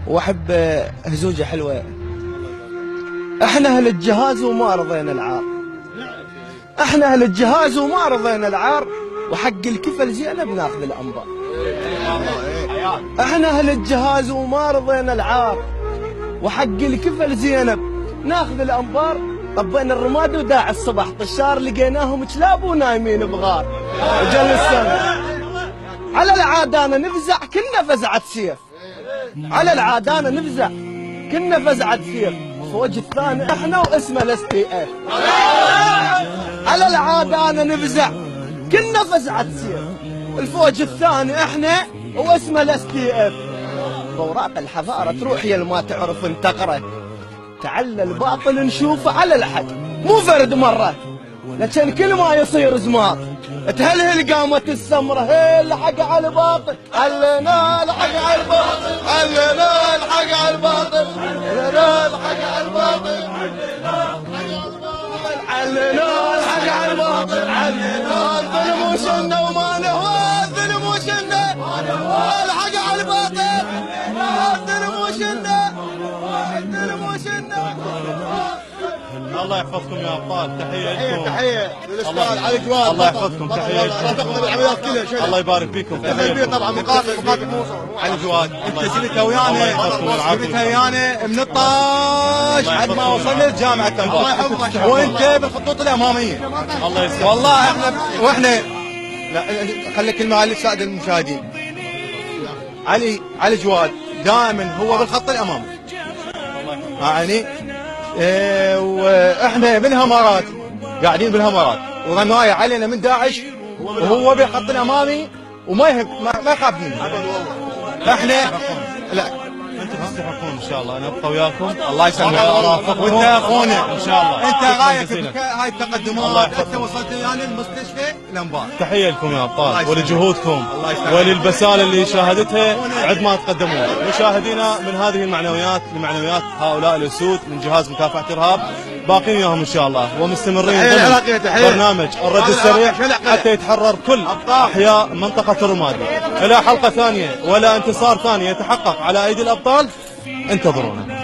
واحب هزوجه حلوه. احنا اهل الجهاز وما رضينا العار، احنا اهل الجهاز وما رضينا العار، وحق الكفل زينب ناخذ الانبار. احنا اهل الجهاز وما رضينا العار، وحق الكفل زينب ناخذ الانبار. طبينا الرماد وداع الصبح طشار لقيناهم كلاب ونايمين بغار. وجلسنا على العادانه نفزع كنا فزعه سيف، على العادانه نفزع كنا فزعه سيف. فوج الثاني احنا واسمه الاس تي اف، على العادانه نفزع كنا فزعه سيف. الفوج الثاني احنا واسمه الاس تي اف. اوراق الحضاره تروح يا ما تعرف انتقره، تعلى الباطل نشوفه على الحق مو فرد مره، لكن كل ما يصير زمار تهلهل قامت السمره. هي الحق على الباطل، علنا الحق على الباطل، علنا الحق على الباطل، علنا الحق على الباطل، علنا الحق على الباطل، علنا الظلم وشنا وما نهوى الظلم وشنا، الحق على الباطل الظلم وشنا، الظلم وشنا. الله يحفظكم يا ابطال، تحيه لكم. تحيه للاستاذ علي جواد، الله يحفظكم، تحيه لكم. العمليات كلها الله يبارك فيكم، تحيه طبعا مقاتل موسى علي جواد. انت جبتها ويانا، جبتها ويانا من الطاش حد ما وصلنا لجامعه تنبار، وانت بالخطوط الاماميه. الله يسلمك والله واحنا لا خليك كلمه على الساده المشاهدين. علي جواد دائما هو بالخط الامامي يعني. واحنا بالهمارات قاعدين بالهمارات ورمايه علينا من داعش وهو بالخط الامامي وما يهب ما يخاف منه. احنا لا انتم تستحقون ان شاء الله، نبقى وياكم. الله يسلمك وانت اخونا ان شاء الله. انت رايك هاي التقدمات، انت وصلت يعني المستشفى الانبار. تحيه لكم يا ابطال ولجهودكم وللبساله اللي شاهدتها عد ما تقدمون. مشاهدينا من هذه المعنويات لمعنويات هؤلاء الاسود من جهاز مكافحه الارهاب، باقين وياهم ان شاء الله ومستمرين ضمن برنامج الرد السريع حتى يتحرر كل احياء منطقه الرمادي. الى حلقه ثانيه ولا انتصار ثاني يتحقق على ايدي الابطال، انتظرونا.